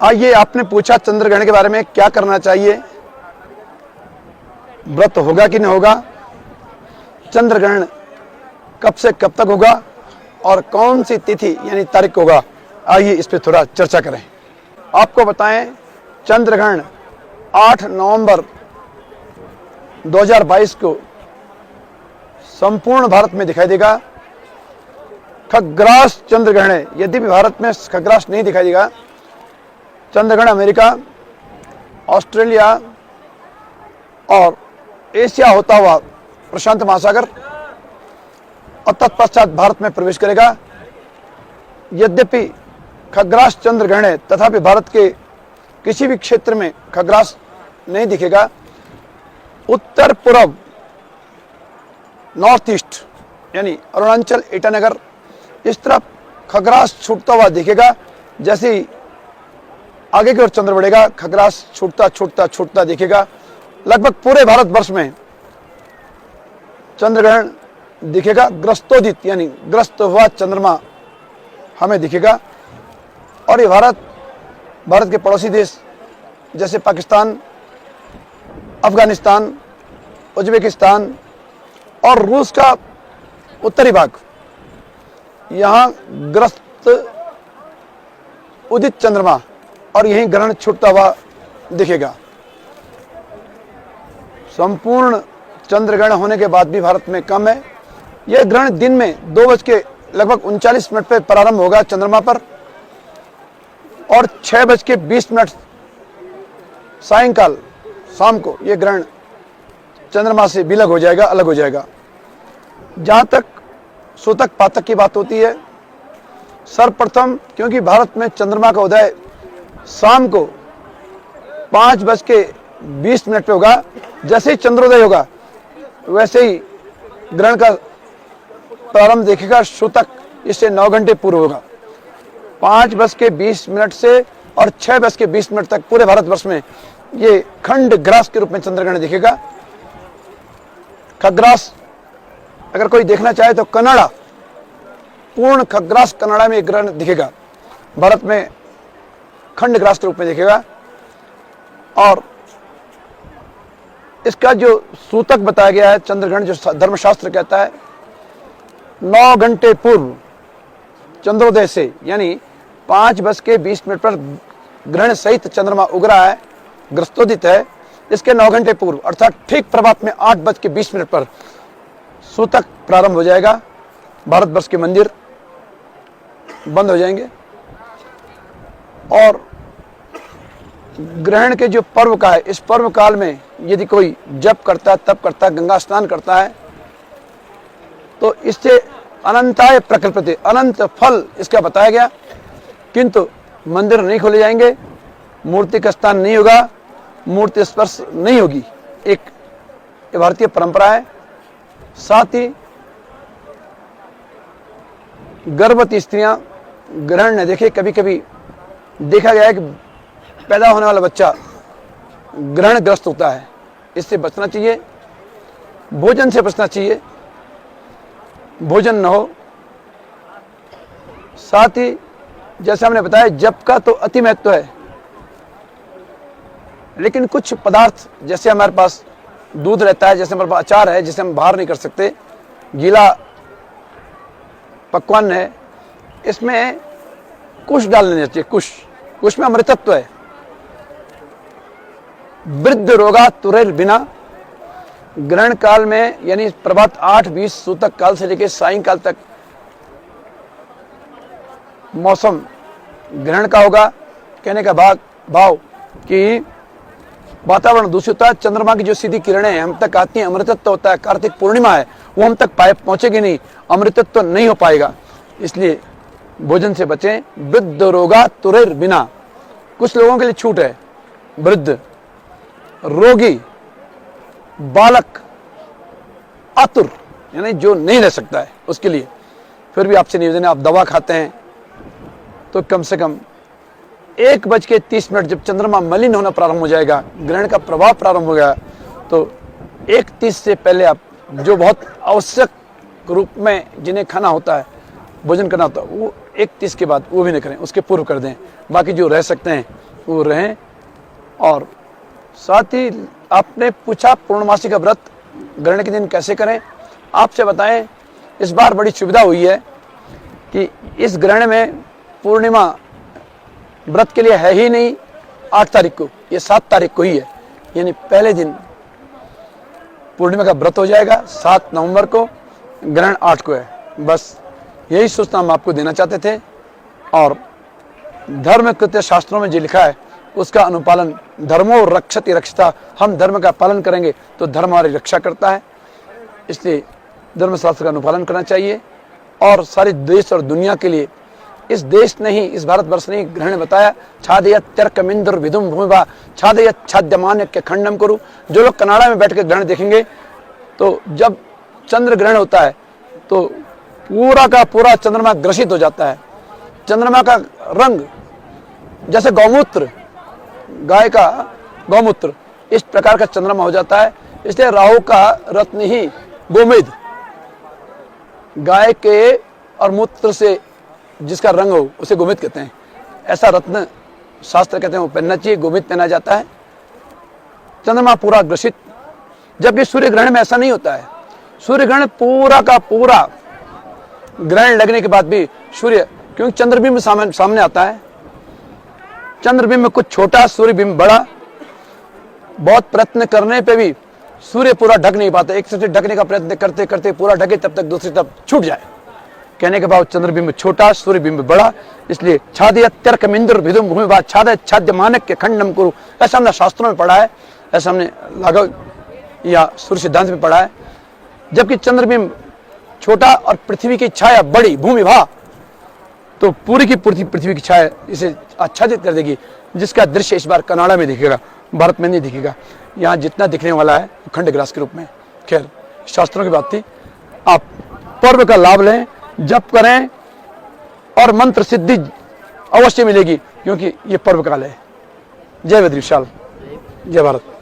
आइए, आपने पूछा चंद्र ग्रहण के बारे में क्या करना चाहिए, व्रत होगा कि नहीं होगा, चंद्र ग्रहण कब से कब तक होगा और कौन सी तिथि यानी तारीख होगा। आइए इस पे थोड़ा चर्चा करें। आपको बताएं, चंद्र ग्रहण 8 नवंबर 2022 को संपूर्ण भारत में दिखाई देगा। खग्रास चंद्र ग्रहण है। यदि भी भारत में खग्रास नहीं दिखाई देगा, चंद्र ग्रहण अमेरिका, ऑस्ट्रेलिया और एशिया होता हुआ प्रशांत महासागर और तत्पश्चात भारत में प्रवेश करेगा। यद्यपि खग्रास चंद्र ग्रहण है, तथापि भारत के किसी भी क्षेत्र में खग्रास नहीं दिखेगा। उत्तर पूर्व नॉर्थ ईस्ट यानी अरुणाचल, ईटानगर इस तरफ खग्रास छूटता हुआ दिखेगा। जैसे ही आगे की ओर चंद्र बढ़ेगा, खग्रास छूटता छूटता छूटता दिखेगा। लगभग पूरे भारतवर्ष में चंद्र ग्रहण दिखेगा। ग्रस्तोदित यानी ग्रस्त हुआ चंद्रमा हमें दिखेगा। और ये भारत के पड़ोसी देश जैसे पाकिस्तान, अफगानिस्तान, उज्बेकिस्तान और रूस का उत्तरी भाग, यहाँ ग्रस्त उदित चंद्रमा और यहीं ग्रहण छूटता हुआ दिखेगा। संपूर्ण चंद्र ग्रहण होने के बाद भी भारत में कम है। यह ग्रहण दिन में 2:39 पर प्रारंभ होगा चंद्रमा पर और 6:20 सायंकाल शाम को यह ग्रहण चंद्रमा से विलग हो जाएगा, अलग हो जाएगा। जहाँ तक सूतक पातक की बात होती है, सर्वप्रथम क्योंकि भारत में चंद्रमा का उदय शाम को 5:20 पे होगा, जैसे ही चंद्रोदय होगा वैसे ही ग्रहण का प्रारंभ देखेगा। सूतक इससे 9 घंटे पूर्व होगा। 5:20 से और 6:20 तक पूरे भारतवर्ष में ये खंड ग्रास के रूप में चंद्रग्रहण दिखेगा। खग्रास अगर कोई देखना चाहे तो कन्नड़ा, पूर्ण खग्रास कन्नड़ा में ग्रहण दिखेगा। भारत में खंड ग्रास के रूप में दिखेगा। और इसका जो सूतक बताया गया है चंद्रग्रहण, जो धर्मशास्त्र कहता है, 9 घंटे पूर्व चंद्रोदय से यानी 5:20 पर ग्रहण सहित चंद्रमा उग रहा है, ग्रस्तोदित है। इसके 9 घंटे पूर्व अर्थात ठीक प्रभात में 8:20 पर सूतक प्रारंभ हो जाएगा। भारतवर्ष के मंदिर बंद हो जाएंगे और ग्रहण के जो पर्व का है, इस पर्व काल में यदि कोई जप करता है, तप करता है, गंगा स्नान करता है, तो इससे अनंताय प्रकृति, अनंत फल इसका बताया गया। किंतु मंदिर नहीं खोले जाएंगे, मूर्ति का स्थान नहीं होगा, मूर्ति स्पर्श नहीं होगी। एक भारतीय परंपरा है। साथ ही गर्भवती स्त्रियां ग्रहण न देखे। कभी कभी देखा गया है कि पैदा होने वाला बच्चा ग्रहण ग्रस्त होता है। इससे बचना चाहिए, भोजन से बचना चाहिए, भोजन न हो। साथ ही जैसे हमने बताया, जप का तो अति महत्व है, लेकिन कुछ पदार्थ जैसे हमारे पास दूध रहता है, जैसे हमारे पास अचार है जिसे हम बाहर नहीं कर सकते, गीला पकवान है, इसमें कुश डाल लेना चाहिए। कुश में अमृतत्व है। वृद्ध रोगा तुरैर बिना, ग्रहण काल में यानी प्रभात 8:20 सूतक काल से लेकर सायंकाल तक मौसम ग्रहण का होगा। कहने का भाव कि वातावरण दूषित होता है, चंद्रमा की जो सीधी किरणें हम तक आती हैं, अमृतत्व होता है। कार्तिक पूर्णिमा है, वो हम तक पहुंचेगी नहीं, अमृतत्व नहीं हो पाएगा। इसलिए भोजन से बचें। वृद्ध रोगा तुरैर बिना, कुछ लोगों के लिए छूट है। वृद्ध, रोगी, बालक, आतुर यानी जो नहीं रह सकता है उसके लिए। फिर भी आपसे निवेदन है, आप दवा खाते हैं तो कम से कम 1:30 जब चंद्रमा मलिन होना प्रारंभ हो जाएगा, ग्रहण का प्रभाव प्रारंभ हो गया, तो 1:30 से पहले आप जो बहुत आवश्यक रूप में जिन्हें खाना होता है, भोजन करना होता है, वो 1:30 के बाद वो भी नहीं करें, उसके पूर्व कर दें। बाकी जो रह सकते हैं वो रहें। और साथ ही आपने पूछा पूर्णमासी का व्रत ग्रहण के दिन कैसे करें, आपसे बताएं इस बार बड़ी सुविधा हुई है कि इस ग्रहण में पूर्णिमा व्रत के लिए है ही नहीं 8 तारीख को, ये 7 तारीख को ही है, यानी पहले दिन पूर्णिमा का व्रत हो जाएगा। 7 नवंबर को ग्रहण 8 को है। बस यही सूचना हम आपको देना चाहते थे। और धर्म कृत्य शास्त्रों में जो लिखा है उसका अनुपालन, धर्मो रक्षति रक्षता, हम धर्म का पालन करेंगे तो धर्म हमारी रक्षा करता है, इसलिए धर्मशास्त्र का अनुपालन करना चाहिए। और सारे देश और दुनिया के लिए, इस देश ने ही, इस भारतवर्ष ने ही ग्रहण बताया, छादय तर्कमिंदुर विधुम भूमिभा छादय छाद्यमान्य के खंडम करूं। जो लोग कनाडा में बैठ के ग्रहण देखेंगे तो जब चंद्र ग्रहण होता है तो पूरा का पूरा चंद्रमा ग्रसित हो जाता है। चंद्रमा का रंग जैसे गौमूत्र, गाय का गौमूत्र, इस प्रकार का चंद्रमा हो जाता है। इसलिए राहु का रत्न ही गोमेद, गाय के और मूत्र से जिसका रंग हो उसे गोमेद कहते हैं। ऐसा रत्न शास्त्र कहते हैं वो पहनना चाहिए, गोमेद पहना जाता है। चंद्रमा पूरा ग्रसित, जबकि सूर्य ग्रहण में ऐसा नहीं होता है। सूर्य ग्रहण पूरा का पूरा ग्रहण लगने के बाद भी सूर्य, क्योंकि चंद्रबिंब सामने आता है, चंद्रबिंब कुछ छोटा, सूर्यबिंब बड़ा, बहुत प्रयत्न करने पे भी सूर्य पूरा ढक नहीं पाता। एक से ढकने का प्रयत्न करते करते पूरा ढके तब तक दूसरी तरफ छूट जाए। कहने के बाद चंद्रबिंब छोटा, सूर्यबिंब बड़ा, इसलिए छादय तर्कमिंदुर विधुम भूमिभा छादय छाद्य मानक के खंडम कुरु, ऐसा हमने शास्त्रों में पढ़ा है, ऐसा हमने लागव या सूर्य सिद्धांत में पढ़ा है। जबकि चंद्रबिंब छोटा और पृथ्वी की छाया बड़ी, भूमिभा, तो पूरी की पूरी पृथ्वी की छाया इसे आच्छादित कर देगी, जिसका दृश्य इस बार कनाडा में दिखेगा, भारत में नहीं दिखेगा। यहाँ जितना दिखने वाला है खंडग्रास के रूप में। खैर, शास्त्रों की बात थी। आप पर्व का लाभ लें, जप करें और मंत्र सिद्धि अवश्य मिलेगी, क्योंकि ये पर्व काल है। जय बद्री विशाल, जय भारत।